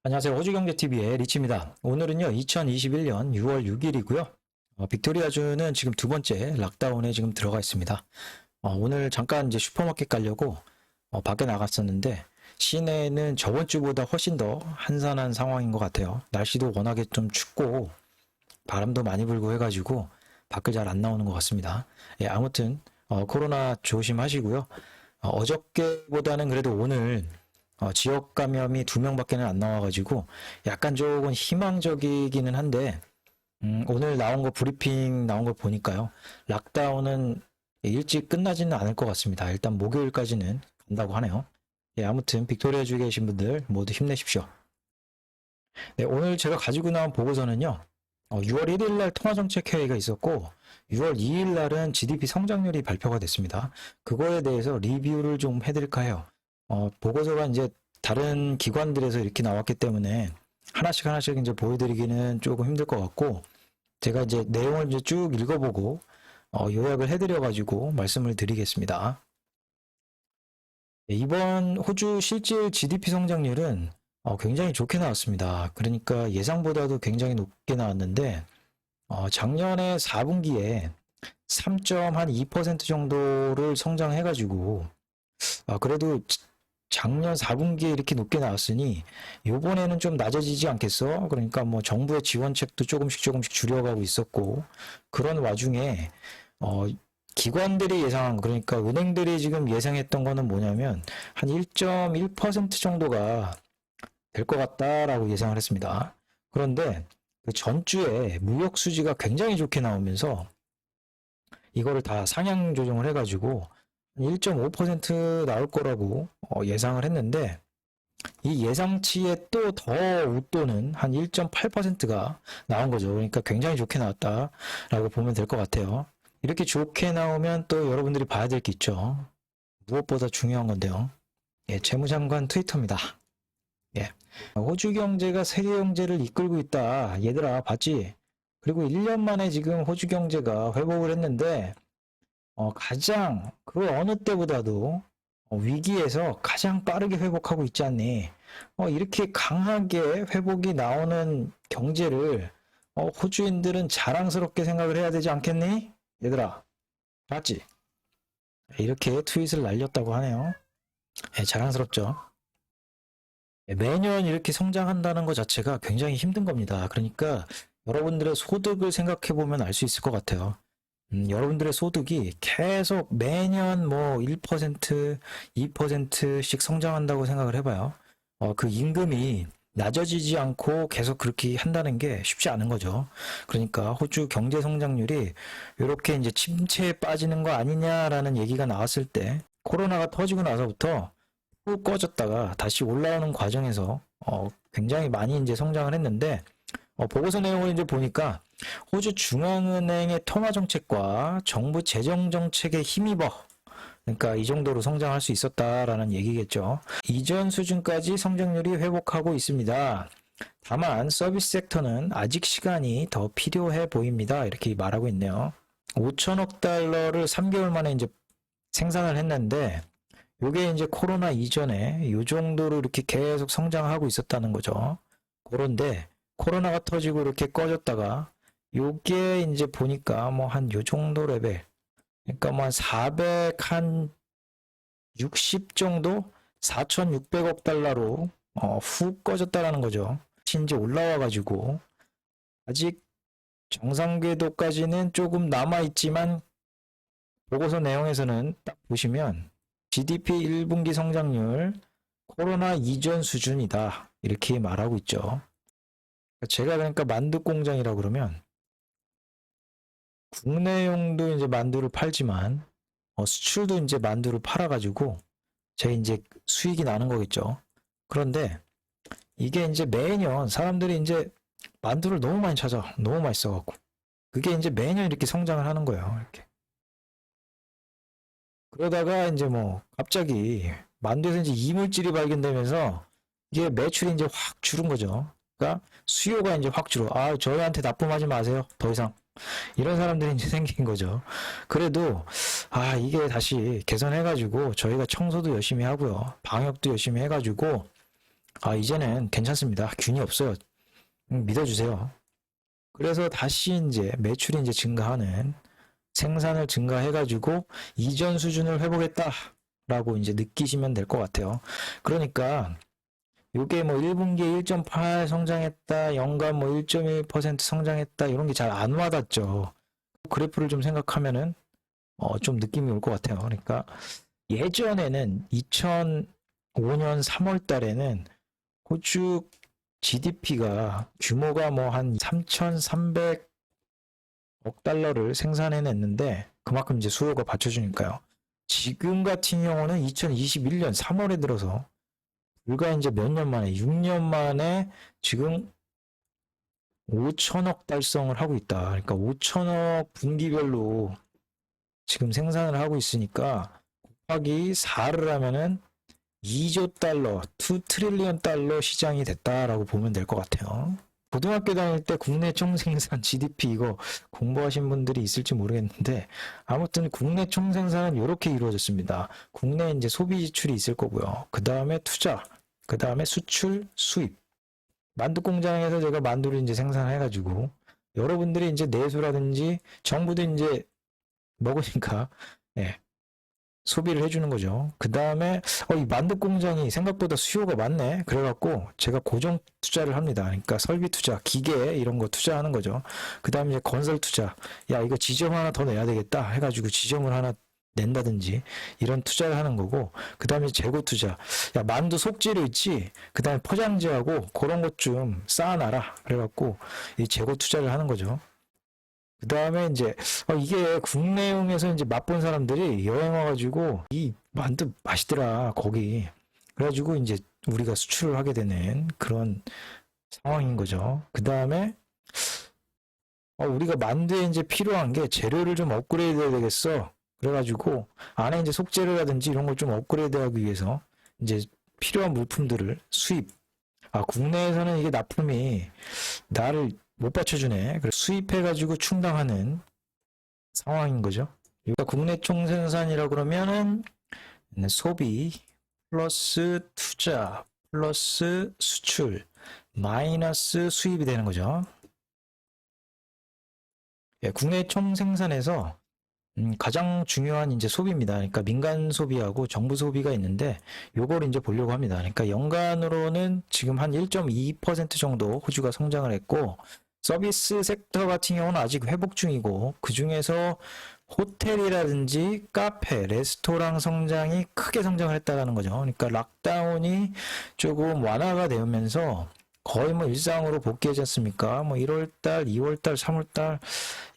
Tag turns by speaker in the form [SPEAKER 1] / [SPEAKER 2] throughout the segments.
[SPEAKER 1] 안녕하세요. 호주경제TV의 리치입니다. 오늘은요, 2021년 6월 6일이고요. 빅토리아주는 지금 두 번째 락다운에 지금 들어가 있습니다. 오늘 잠깐 이제 슈퍼마켓 가려고 밖에 나갔었는데, 시내는 저번 주보다 훨씬 더 한산한 상황인 것 같아요. 날씨도 워낙에 좀 춥고, 바람도 많이 불고 해가지고, 밖을 잘 안 나오는 것 같습니다. 예, 아무튼, 코로나 조심하시고요. 어저께보다는 그래도 오늘 지역 감염이 2명밖에는 안 나와가지고 약간 조금 희망적이기는 한데 오늘 나온 거 브리핑 나온 거 보니까요. 락다운은 일찍 끝나지는 않을 것 같습니다. 일단 목요일까지는 간다고 하네요. 예, 아무튼 빅토리아주에 계신 분들 모두 힘내십시오. 네, 오늘 제가 가지고 나온 보고서는요. 6월 1일 날 통화정책회의가 있었고 6월 2일 날은 GDP 성장률이 발표가 됐습니다. 그거에 대해서 리뷰를 좀 해드릴까 해요. 보고서가 이제 다른 기관들에서 이렇게 나왔기 때문에 하나씩 이제 보여드리기는 조금 힘들 것 같고, 제가 이제 내용을 이제 쭉 읽어보고, 요약을 해드려가지고 말씀을 드리겠습니다. 네, 이번 호주 실질 GDP 성장률은 굉장히 좋게 나왔습니다. 그러니까 예상보다도 굉장히 높게 나왔는데, 작년에 4분기에 3.2% 정도를 성장해가지고, 그래도 작년 4분기에 이렇게 높게 나왔으니 요번에는 좀 낮아지지 않겠어? 그러니까 뭐 정부의 지원책도 조금씩 줄여가고 있었고, 그런 와중에 기관들이 예상한, 그러니까 은행들이 지금 예상했던 거는 뭐냐면 한 1.1% 정도가 될 것 같다라고 예상을 했습니다. 그런데 그 전주에 무역 수지가 굉장히 좋게 나오면서 이거를 다 상향 조정을 해가지고 1.5% 나올 거라고 예상을 했는데, 이 예상치에 또 더 웃도는 한 1.8%가 나온 거죠. 그러니까 굉장히 좋게 나왔다라고 보면 될 것 같아요. 이렇게 좋게 나오면 또 여러분들이 봐야 될 게 있죠. 무엇보다 중요한 건데요. 예, 재무장관 트위터입니다. 예. 호주 경제가 세계 경제를 이끌고 있다. 얘들아, 봤지? 그리고 1년 만에 지금 호주 경제가 회복을 했는데, 가장 그 어느 때보다도 위기에서 가장 빠르게 회복하고 있지 않니? 이렇게 강하게 회복이 나오는 경제를 호주인들은 자랑스럽게 생각을 해야 되지 않겠니? 얘들아, 맞지? 이렇게 트윗을 날렸다고 하네요. 예, 자랑스럽죠. 예, 매년 이렇게 성장한다는 것 자체가 굉장히 힘든 겁니다. 그러니까 여러분들의 소득을 생각해 보면 알 수 있을 것 같아요. 여러분들의 소득이 계속 매년 뭐 1%, 2%씩 성장한다고 생각을 해봐요. 그 임금이 낮아지지 않고 계속 그렇게 한다는 게 쉽지 않은 거죠. 그러니까 호주 경제 성장률이 이렇게 이제 침체에 빠지는 거 아니냐라는 얘기가 나왔을 때, 코로나가 터지고 나서부터 푹 꺼졌다가 다시 올라오는 과정에서 굉장히 많이 이제 성장을 했는데, 보고서 내용을 이제 보니까 호주 중앙은행의 통화 정책과 정부 재정 정책에 힘입어, 그러니까 이 정도로 성장할 수 있었다라는 얘기겠죠. 이전 수준까지 성장률이 회복하고 있습니다. 다만 서비스 섹터는 아직 시간이 더 필요해 보입니다. 이렇게 말하고 있네요. 5천억 달러를 3개월 만에 이제 생산을 했는데, 요게 이제 코로나 이전에 요 정도로 이렇게 계속 성장하고 있었다는 거죠. 그런데 코로나가 터지고 이렇게 꺼졌다가 요게 이제 보니까 뭐 한 요 정도 레벨, 그러니까 뭐 한 460 정도, 4,600억 달러로 훅 꺼졌다라는 거죠. 이제 올라와 가지고 아직 정상 궤도까지는 조금 남아 있지만, 보고서 내용에서는 딱 보시면 GDP 1분기 성장률 코로나 이전 수준이다, 이렇게 말하고 있죠. 제가 그러니까 만두 공장이라 그러면 국내용도 이제 만두를 팔지만 수출도 이제 만두를 팔아가지고 제 이제 수익이 나는 거겠죠. 그런데 이게 이제 매년 사람들이 이제 만두를 너무 많이 찾아, 너무 맛있어갖고 그게 이제 매년 이렇게 성장을 하는 거예요. 이렇게. 그러다가 이제 뭐 갑자기 만두에서 이제 이물질이 발견되면서 이게 매출이 이제 확 줄은 거죠. 그러니까 수요가 이제 확 줄어. 저희한테 납품하지 마세요. 더 이상. 이런 사람들이 이제 생긴 거죠. 그래도 이게 다시 개선해가지고 저희가 청소도 열심히 하고요. 방역도 열심히 해가지고 이제는 괜찮습니다. 균이 없어요. 믿어주세요. 그래서 다시 이제 매출이 이제 증가하는 생산을 증가해가지고 이전 수준을 회복했다라고 이제 느끼시면 될 것 같아요. 그러니까 요게 뭐 1분기에 1.8 성장했다, 연간 뭐 1.1% 성장했다 이런 게 잘 안 와닿죠. 그래프를 좀 생각하면은 좀 느낌이 올 것 같아요. 그러니까 예전에는 2005년 3월 달에는 호주 GDP가 규모가 뭐 한 3,300억 달러를 생산해냈는데 그만큼 이제 수요가 받쳐주니까요. 지금 같은 경우는 2021년 3월에 들어서 불과 이제 몇 년 만에 6년 만에 지금 5천억 달성을 하고 있다. 그러니까 5천억 분기별로 지금 생산을 하고 있으니까 곱하기 4를 하면은 2조 달러, 2 트릴리언 달러 시장이 됐다라고 보면 될 것 같아요. 고등학교 다닐 때 국내 총생산 GDP 이거 공부하신 분들이 있을지 모르겠는데 아무튼 국내 총생산은 이렇게 이루어졌습니다. 국내 이제 소비 지출이 있을 거고요. 그 다음에 투자, 그 다음에 수출, 수입. 만두 공장에서 제가 만두를 이제 생산해가지고 여러분들이 이제 내수라든지 정부도 이제 먹으니까 예, 소비를 해주는 거죠. 그 다음에 이 만두 공장이 생각보다 수요가 많네. 그래갖고 제가 고정 투자를 합니다. 그러니까 설비 투자, 기계 이런 거 투자하는 거죠. 그 다음에 이제 건설 투자. 야 이거 지점 하나 더 내야 되겠다 해가지고 지점을 하나 낸다든지 이런 투자를 하는 거고 그 다음에 재고 투자. 야 만두 속재료 있지? 그 다음에 포장지하고 그런 것 좀 쌓아놔라. 그래갖고 이 재고 투자를 하는 거죠. 그 다음에 이제 이게 국내용에서 이제 맛본 사람들이 여행 와가지고 이 만두 맛있더라 거기 그래가지고 이제 우리가 수출을 하게 되는 그런 상황인 거죠. 그 다음에 우리가 만두에 이제 필요한 게 재료를 좀 업그레이드 해야 되겠어. 그래가지고 안에 이제 속재료라든지 이런 걸 좀 업그레이드하기 위해서 이제 필요한 물품들을 수입. 국내에서는 이게 납품이 나를 못 받쳐주네. 그래서 수입해가지고 충당하는 상황인 거죠. 그러니까 국내 총생산이라 그러면은 소비 플러스 투자 플러스 수출 마이너스 수입이 되는 거죠. 예, 국내 총생산에서 가장 중요한 이제 소비입니다. 그러니까 민간 소비하고 정부 소비가 있는데 요걸 이제 보려고 합니다. 그러니까 연간으로는 지금 한 1.2% 정도 호주가 성장을 했고 서비스 섹터 같은 경우는 아직 회복 중이고 그 중에서 호텔이라든지 카페, 레스토랑 성장이 크게 성장을 했다는 거죠. 그러니까 락다운이 조금 완화가 되면서 거의 뭐 일상으로 복귀하지 않습니까? 뭐 1월달, 2월달, 3월달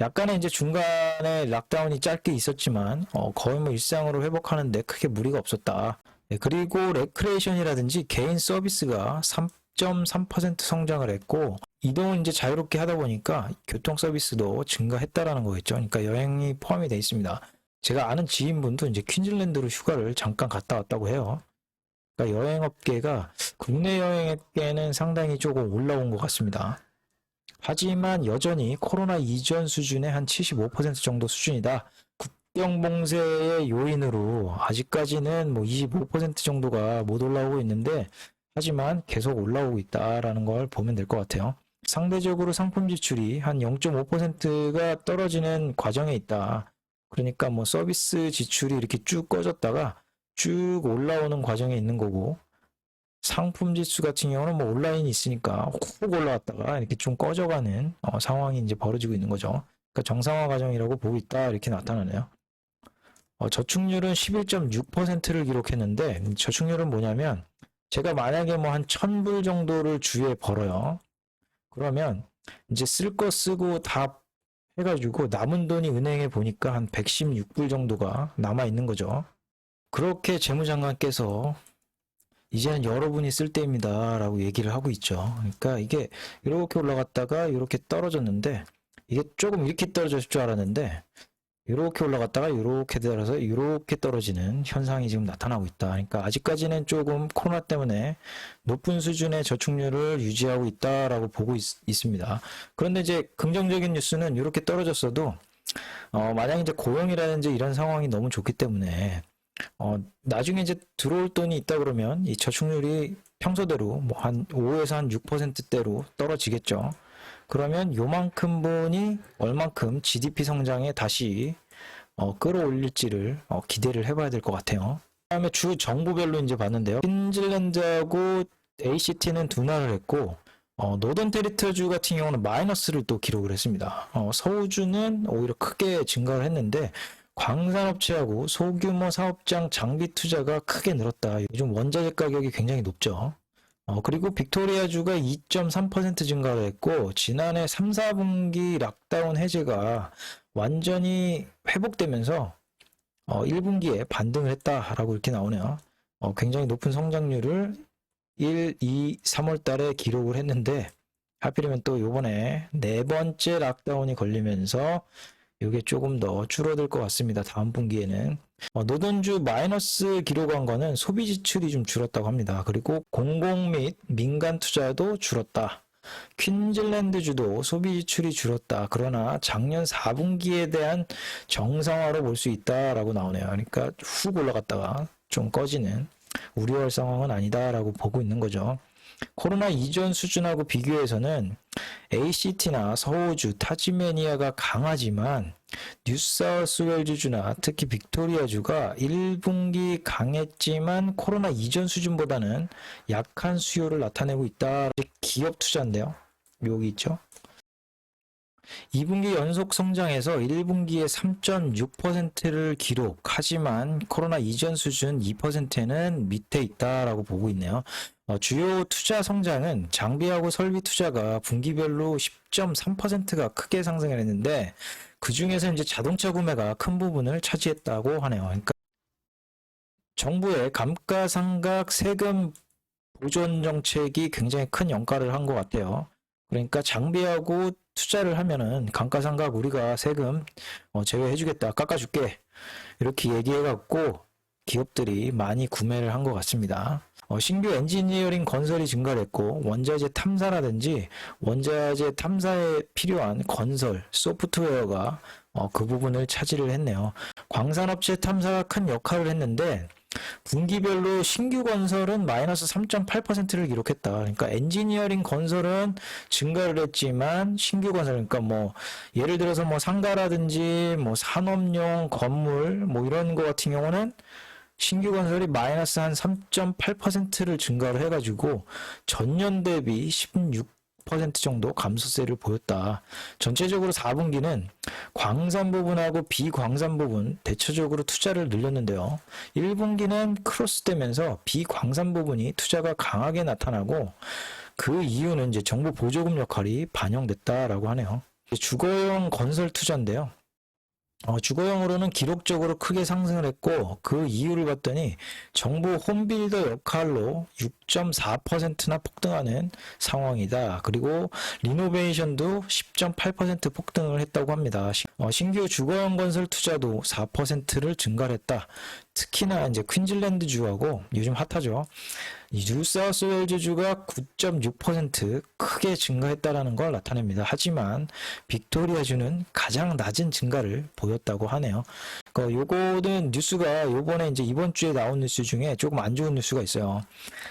[SPEAKER 1] 약간의 이제 중간에 락다운이 짧게 있었지만 거의 뭐 일상으로 회복하는데 크게 무리가 없었다. 그리고 레크레이션이라든지 개인 서비스가 3.3% 성장을 했고 이동을 이제 자유롭게 하다 보니까 교통 서비스도 증가했다라는 거겠죠. 그러니까 여행이 포함이 되어 있습니다. 제가 아는 지인분도 이제 퀸즐랜드로 휴가를 잠깐 갔다 왔다고 해요. 그러니까 여행업계가 국내 여행업계는 상당히 조금 올라온 것 같습니다. 하지만 여전히 코로나 이전 수준의 한 75% 정도 수준이다. 국경 봉쇄의 요인으로 아직까지는 뭐 25% 정도가 못 올라오고 있는데 하지만 계속 올라오고 있다라는 걸 보면 될 것 같아요. 상대적으로 상품 지출이 한 0.5%가 떨어지는 과정에 있다. 그러니까 뭐 서비스 지출이 이렇게 쭉 꺼졌다가 쭉 올라오는 과정에 있는 거고 상품 지수 같은 경우는 뭐 온라인이 있으니까 훅 올라왔다가 이렇게 좀 꺼져가는 상황이 이제 벌어지고 있는 거죠. 그러니까 정상화 과정이라고 보고 있다 이렇게 나타나네요. 저축률은 11.6%를 기록했는데 저축률은 뭐냐면 제가 만약에 뭐 한 1,000불 정도를 주에 벌어요. 그러면 이제 쓸 거 쓰고 다 해가지고 남은 돈이 은행에 보니까 한 116불 정도가 남아 있는 거죠. 그렇게 재무장관께서 이제는 여러분이 쓸 때입니다 라고 얘기를 하고 있죠. 그러니까 이게 이렇게 올라갔다가 이렇게 떨어졌는데 이게 조금 이렇게 떨어졌을 줄 알았는데 이렇게 올라갔다가 이렇게 들어서 이렇게 떨어지는 현상이 지금 나타나고 있다. 그러니까 아직까지는 조금 코로나 때문에 높은 수준의 저축률을 유지하고 있다라고 보고 있습니다. 그런데 이제 긍정적인 뉴스는 이렇게 떨어졌어도 만약 이제 고용이라든지 이런 상황이 너무 좋기 때문에 나중에 이제 들어올 돈이 있다 그러면 이 저축률이 평소대로 뭐 한 5에서 한 6%대로 떨어지겠죠. 그러면 요만큼 분이 얼만큼 GDP 성장에 다시 끌어올릴지를 기대를 해봐야 될 것 같아요. 그다음에 주 정부별로 이제 봤는데요. 퀸즐랜드하고 ACT는 둔화를 했고 노던 테리터주 같은 경우는 마이너스를 또 기록을 했습니다. 서우주는 오히려 크게 증가를 했는데 광산업체하고 소규모 사업장 장비 투자가 크게 늘었다. 요즘 원자재 가격이 굉장히 높죠. 그리고 빅토리아주가 2.3% 증가를 했고 지난해 3, 4분기 락다운 해제가 완전히 회복되면서 1분기에 반등을 했다라고 이렇게 나오네요. 굉장히 높은 성장률을 1, 2, 3월 달에 기록을 했는데 하필이면 또 요번에 네 번째 락다운이 걸리면서 이게 조금 더 줄어들 것 같습니다. 다음 분기에는. 노던주 마이너스 기록한 거는 소비 지출이 좀 줄었다고 합니다. 그리고 공공 및 민간 투자도 줄었다. 퀸즐랜드주도 소비 지출이 줄었다. 그러나 작년 4분기에 대한 정상화로 볼 수 있다라고 나오네요. 그러니까 훅 올라갔다가 좀 꺼지는 우려할 상황은 아니다라고 보고 있는 거죠. 코로나 이전 수준하고 비교해서는 ACT나 서호주, 타즈메니아가 강하지만 뉴사우스웨일즈주나 특히 빅토리아주가 1분기 강했지만 코로나 이전 수준보다는 약한 수요를 나타내고 있다. 기업 투자인데요. 여기 있죠. 2분기 연속 성장해서 1분기에 3.6%를 기록하지만 코로나 이전 수준 2%는 밑에 있다라고 보고 있네요. 주요 투자 성장은 장비하고 설비 투자가 분기별로 10.3%가 크게 상승을 했는데 그 중에서 이제 자동차 구매가 큰 부분을 차지했다고 하네요. 그러니까 정부의 감가상각 세금 보존 정책이 굉장히 큰 영향을 한 것 같아요. 그러니까 장비하고 투자를 하면은 감가상각 우리가 세금 제외해주겠다, 깎아줄게 이렇게 얘기해갖고 기업들이 많이 구매를 한 것 같습니다. 신규 엔지니어링 건설이 증가를 했고 원자재 탐사라든지 원자재 탐사에 필요한 건설 소프트웨어가 그 부분을 차지를 했네요. 광산업체 탐사가 큰 역할을 했는데 분기별로 신규 건설은 마이너스 3.8%를 기록했다. 그러니까 엔지니어링 건설은 증가를 했지만 신규 건설, 그러니까 뭐 예를 들어서 뭐 상가라든지 뭐 산업용 건물 뭐 이런 거 같은 경우는 신규 건설이 마이너스 한 3.8%를 증가를 해가지고 전년 대비 16% 정도 감소세를 보였다. 전체적으로 4분기는 광산 부분하고 비광산 부분 대체적으로 투자를 늘렸는데요. 1분기는 크로스되면서 비광산 부분이 투자가 강하게 나타나고 그 이유는 이제 정부 보조금 역할이 반영됐다라고 하네요. 주거용 건설 투자인데요. 주거용으로는 기록적으로 크게 상승을 했고 그 이유를 봤더니 정부 홈빌더 역할로 6.4%나 폭등하는 상황이다. 그리고 리노베이션도 10.8% 폭등을 했다고 합니다. 신규 주거용 건설 투자도 4%를 증가를 했다. 특히나 이제 퀸즐랜드주하고 요즘 핫하죠. 뉴사우스웨일즈주가 9.6% 크게 증가했다라는 걸 나타냅니다. 하지만 빅토리아주는 가장 낮은 증가를 보였다고 하네요. 요거는 뉴스가 요번에 이제 이번 주에 나온 뉴스 중에 조금 안 좋은 뉴스가 있어요.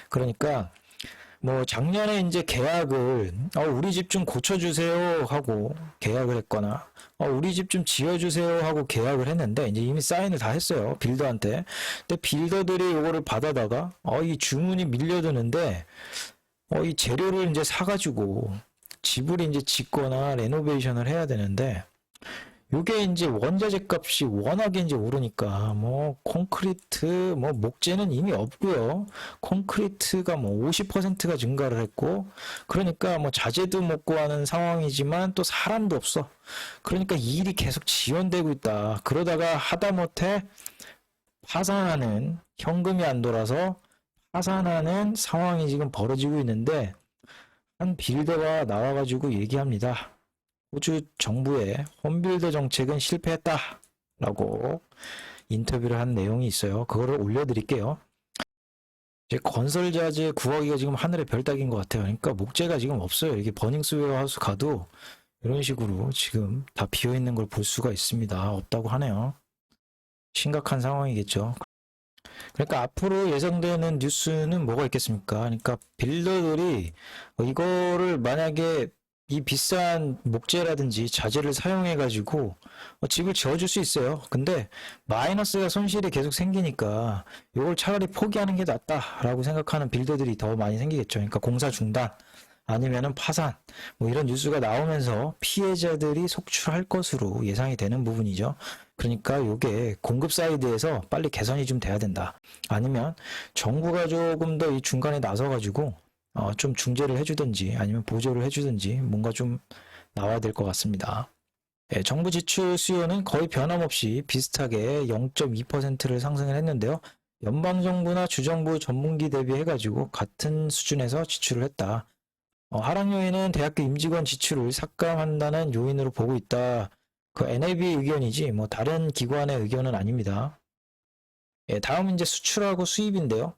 [SPEAKER 1] 그러니까 뭐 작년에 이제 계약을 우리 집 좀 고쳐주세요 하고 계약을 했거나 우리 집 좀 지어주세요 하고 계약을 했는데 이제 이미 사인을 다 했어요, 빌더한테. 근데 빌더들이 이거를 받아다가 이 주문이 밀려드는데 이 재료를 이제 사가지고 집을 이제 짓거나 레노베이션을 해야 되는데 요게 이제 원자재 값이 워낙에 이제 오르니까 뭐 콘크리트 뭐 목재는 이미 없고요. 콘크리트가 뭐 50%가 증가를 했고 그러니까 뭐 자재도 못 구하는 상황이지만 또 사람도 없어. 그러니까 이 일이 계속 지연되고 있다. 그러다가 하다못해 파산하는, 현금이 안 돌아서 파산하는 상황이 지금 벌어지고 있는데 한 빌더가 나와가지고 얘기합니다. 호주 정부의 홈빌더 정책은 실패했다라고 인터뷰를 한 내용이 있어요. 그거를 올려드릴게요. 이제 건설 자재 구하기가 지금 하늘의 별 따기인 것 같아요. 그러니까 목재가 지금 없어요. 이게 버닝스 웨어하우스 가도 이런 식으로 지금 다 비어 있는 걸 볼 수가 있습니다. 없다고 하네요. 심각한 상황이겠죠. 그러니까 앞으로 예상되는 뉴스는 뭐가 있겠습니까? 그러니까 빌더들이 이거를 만약에 이 비싼 목재라든지 자재를 사용해 가지고 집을 지어줄 수 있어요. 근데 마이너스가 손실이 계속 생기니까 이걸 차라리 포기하는 게 낫다라고 생각하는 빌더들이 더 많이 생기겠죠. 그러니까 공사 중단 아니면은 파산 뭐 이런 뉴스가 나오면서 피해자들이 속출할 것으로 예상이 되는 부분이죠. 그러니까 이게 공급 사이드에서 빨리 개선이 좀 돼야 된다. 아니면 정부가 조금 더 이 중간에 나서 가지고 좀 중재를 해주든지 아니면 보조를 해주든지 뭔가 좀 나와야 될 것 같습니다. 예, 정부 지출 수요는 거의 변함없이 비슷하게 0.2%를 상승을 했는데요. 연방정부나 주정부 전분기 대비해가지고 같은 수준에서 지출을 했다. 하락 요인은 대학교 임직원 지출을 삭감한다는 요인으로 보고 있다. 그 NAB 의견이지 뭐 다른 기관의 의견은 아닙니다. 예, 다음은 이제 수출하고 수입인데요.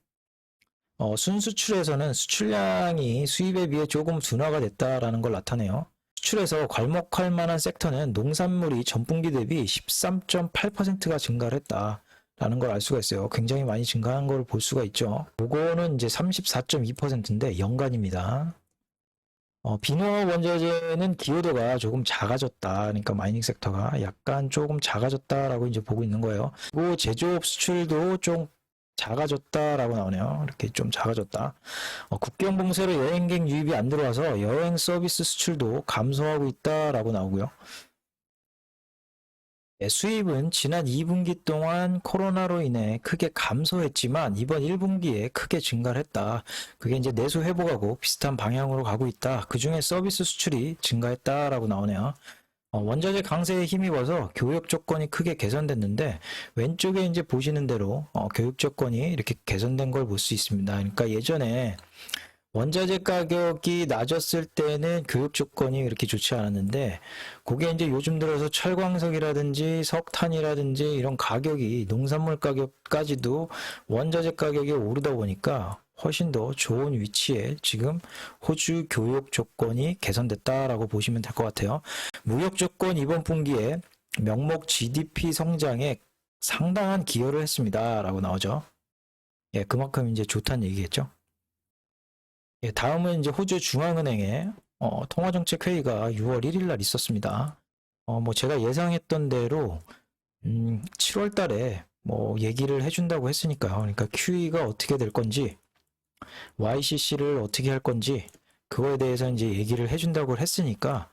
[SPEAKER 1] 순수출에서는 수출량이 수입에 비해 조금 둔화가 됐다라는 걸 나타내요. 수출에서 괄목할 만한 섹터는 농산물이 전분기 대비 13.8%가 증가를 했다라는 걸 알 수가 있어요. 굉장히 많이 증가한 걸 볼 수가 있죠. 요거는 이제 34.2%인데 연간입니다. 비농업 원자재는 기여도가 조금 작아졌다. 그러니까 마이닝 섹터가 약간 조금 작아졌다라고 이제 보고 있는 거예요. 그리고 제조업 수출도 좀 작아졌다라고 나오네요. 이렇게 좀 작아졌다. 국경 봉쇄로 여행객 유입이 안 들어와서 여행 서비스 수출도 감소하고 있다라고 나오고요. 네, 수입은 지난 2분기 동안 코로나로 인해 크게 감소했지만 이번 1분기에 크게 증가를 했다. 그게 이제 내수 회복하고 비슷한 방향으로 가고 있다. 그중에 서비스 수출이 증가했다라고 나오네요. 원자재 강세에 힘입어서 교육 조건이 크게 개선됐는데 왼쪽에 이제 보시는 대로 교육 조건이 이렇게 개선된 걸 볼 수 있습니다. 그러니까 예전에 원자재 가격이 낮았을 때는 교육 조건이 그렇게 좋지 않았는데 그게 이제 요즘 들어서 철광석이라든지 석탄이라든지 이런 가격이 농산물 가격까지도 원자재 가격이 오르다 보니까 훨씬 더 좋은 위치에 지금 호주 교육 조건이 개선됐다라고 보시면 될 것 같아요. 무역 조건 이번 분기에 명목 GDP 성장에 상당한 기여를 했습니다라고 나오죠. 예, 그만큼 이제 좋다는 얘기겠죠. 예, 다음은 이제 호주 중앙은행의 통화정책회의가 6월 1일 날 있었습니다. 뭐 제가 예상했던 대로 7월 달에 뭐 얘기를 해준다고 했으니까요. 그러니까 QE가 어떻게 될 건지 YCC를 어떻게 할 건지 그거에 대해서 이제 얘기를 해준다고 했으니까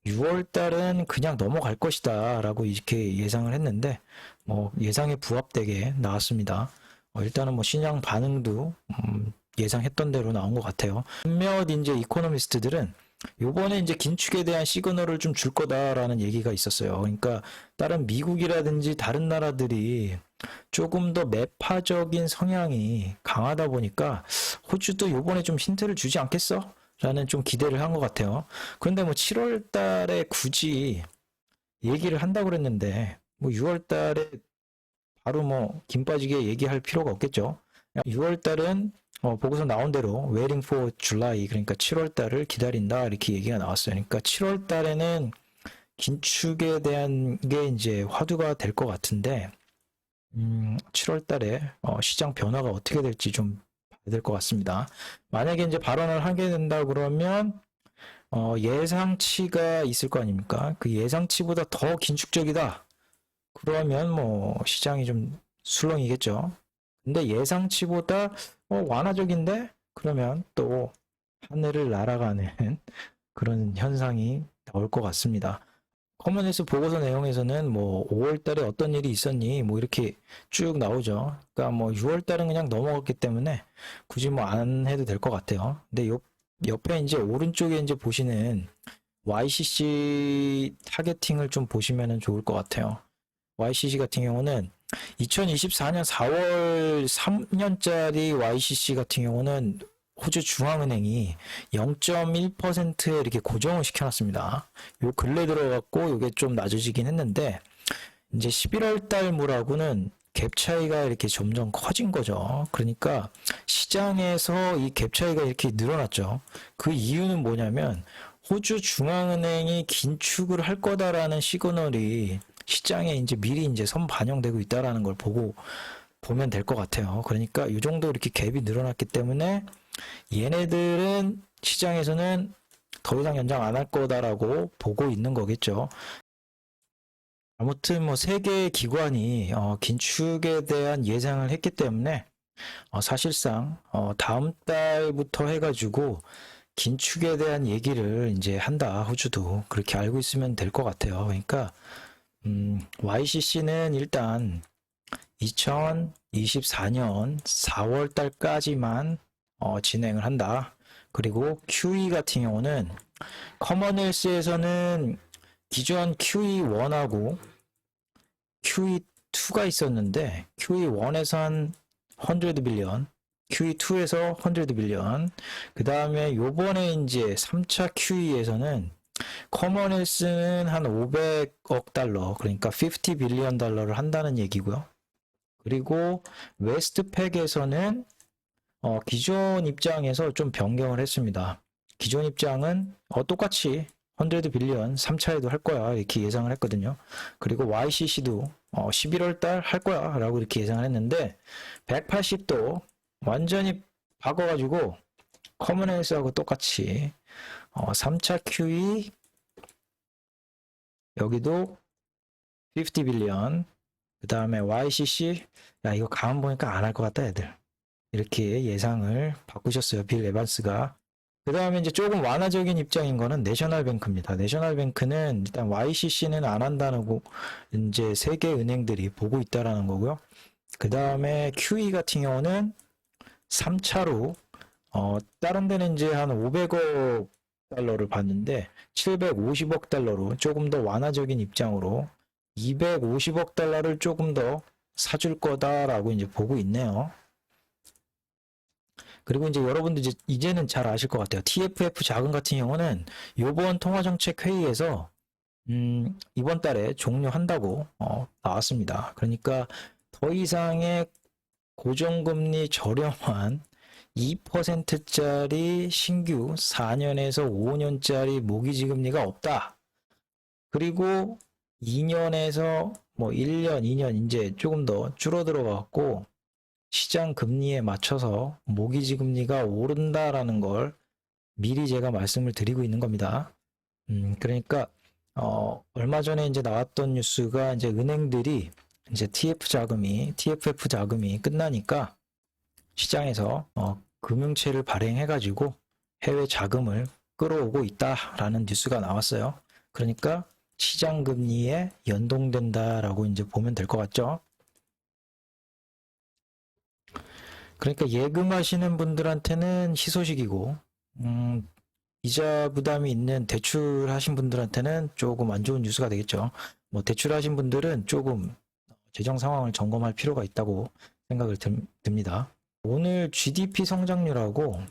[SPEAKER 1] 6월 달은 그냥 넘어갈 것이다 라고 이렇게 예상을 했는데 뭐 예상에 부합되게 나왔습니다. 일단은 뭐 시장 반응도 예상했던 대로 나온 것 같아요. 몇몇 이제 이코노미스트들은 요번에 이제 긴축에 대한 시그널을 좀 줄 거다라는 얘기가 있었어요. 그러니까 다른 미국이라든지 다른 나라들이 조금 더 매파적인 성향이 강하다 보니까 호주도 요번에 좀 힌트를 주지 않겠어? 라는 좀 기대를 한 것 같아요. 그런데 뭐 7월 달에 굳이 얘기를 한다고 그랬는데 뭐 6월 달에 바로 뭐 김 빠지게 얘기할 필요가 없겠죠. 6월 달은 보고서 나온 대로 waiting for July 그러니까 7월 달을 기다린다 이렇게 얘기가 나왔어요. 그러니까 7월 달에는 긴축에 대한 게 이제 화두가 될 것 같은데 7월 달에 시장 변화가 어떻게 될지 좀 봐야 될 것 같습니다. 만약에 이제 발언을 하게 된다 그러면 예상치가 있을 거 아닙니까? 그 예상치보다 더 긴축적이다. 그러면 뭐 시장이 좀 술렁이겠죠. 근데 예상치보다 완화적인데 그러면 또 하늘을 날아가는 그런 현상이 나올 것 같습니다. 커먼웰스 보고서 내용에서는 뭐 5월 달에 어떤 일이 있었니 뭐 이렇게 쭉 나오죠. 그러니까 뭐 6월 달은 그냥 넘어갔기 때문에 굳이 뭐 안 해도 될 것 같아요. 근데 옆에 이제 오른쪽에 이제 보시는 YCC 타겟팅을 좀 보시면 좋을 것 같아요. YCC 같은 경우는 2024년 4월 3년짜리 YCC 같은 경우는 호주 중앙은행이 0.1%에 이렇게 고정을 시켜놨습니다. 요 근래 들어갔고 이게 좀 낮아지긴 했는데 이제 11월 달물하고는 갭 차이가 이렇게 점점 커진 거죠. 그러니까 시장에서 이 갭 차이가 이렇게 늘어났죠. 그 이유는 뭐냐면 호주 중앙은행이 긴축을 할 거다라는 시그널이 시장에 이제 미리 이제 선 반영되고 있다라는 걸 보고 보면 될 것 같아요. 그러니까 이 정도 이렇게 갭이 늘어났기 때문에 얘네들은 시장에서는 더 이상 연장 안 할 거다라고 보고 있는 거겠죠. 아무튼 뭐 세 개의 기관이 긴축에 대한 예상을 했기 때문에 사실상 다음 달부터 해가지고 긴축에 대한 얘기를 이제 한다. 호주도 그렇게 알고 있으면 될 것 같아요. 그러니까 YCC는 일단 2024년 4월 달까지만 진행을 한다. 그리고 QE 같은 경우는 커먼웰스에서는 기존 QE1하고 QE2가 있었는데 QE1에서 한 100 빌리언, QE2에서 100 빌리언, 그 다음에 요번에 이제 3차 QE에서는 커먼웰스는 한 500억 달러, 그러니까 50 빌리언 달러를 한다는 얘기고요. 그리고 웨스트팩에서는 기존 입장에서 좀 변경을 했습니다. 기존 입장은 똑같이 100 빌리언 3차에도 할 거야 이렇게 예상을 했거든요. 그리고 YCC도 11월 달 할 거야 라고 이렇게 예상을 했는데 180도 완전히 바꿔가지고 커먼웰스하고 똑같이 3차 QE 여기도 50 빌리언, 그 다음에 YCC 야 이거 가만 보니까 안 할 것 같다 애들, 이렇게 예상을 바꾸셨어요. 빌 에반스가. 그 다음에 이제 조금 완화적인 입장인 거는 내셔널뱅크입니다. 내셔널뱅크는 일단 YCC는 안 한다고 이제 세계 은행들이 보고 있다라는 거고요. 그 다음에 QE 같은 경우는 3차로 다른 데는 이제 한 500억 달러를 받는데 750억 달러로 조금 더 완화적인 입장으로 250억 달러를 조금 더 사줄 거다라고 이제 보고 있네요. 그리고 이제 여러분들 이제는 잘 아실 것 같아요. TFF 자금 같은 경우는 이번 통화정책회의에서 이번 달에 종료한다고 나왔습니다. 그러니까 더 이상의 고정금리 저렴한 2%짜리 신규 4년에서 5년짜리 모기지금리가 없다. 그리고 2년에서 뭐 1년, 2년 이제 조금 더 줄어들어 갖고 시장 금리에 맞춰서 모기지 금리가 오른다라는 걸 미리 제가 말씀을 드리고 있는 겁니다. 그러니까 얼마 전에 이제 나왔던 뉴스가 이제 은행들이 이제 TFF 자금이 끝나니까 시장에서 금융채를 발행해가지고 해외 자금을 끌어오고 있다라는 뉴스가 나왔어요. 그러니까 시장 금리에 연동된다라고 이제 보면 될 것 같죠. 그러니까 예금하시는 분들한테는 희소식이고, 이자 부담이 있는 대출하신 분들한테는 조금 안 좋은 뉴스가 되겠죠. 뭐 대출하신 분들은 조금 재정 상황을 점검할 필요가 있다고 생각을 듭니다. 오늘 GDP 성장률하고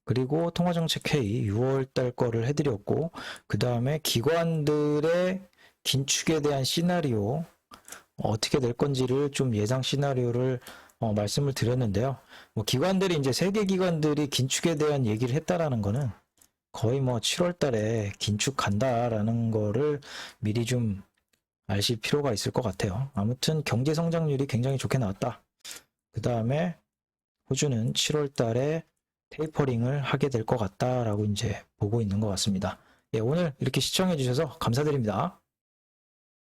[SPEAKER 1] 그리고 통화정책회의 6월달 거를 해드렸고, 그 다음에 기관들의 긴축에 대한 시나리오 어떻게 될 건지를 좀 예상 시나리오를 말씀을 드렸는데요. 뭐 기관들이 이제 세계 기관들이 긴축에 대한 얘기를 했다라는 거는 거의 뭐 7월 달에 긴축 간다라는 거를 미리 좀 아실 필요가 있을 것 같아요. 아무튼 경제 성장률이 굉장히 좋게 나왔다. 그 다음에 호주는 7월 달에 테이퍼링을 하게 될 것 같다라고 이제 보고 있는 것 같습니다. 예, 오늘 이렇게 시청해 주셔서 감사드립니다.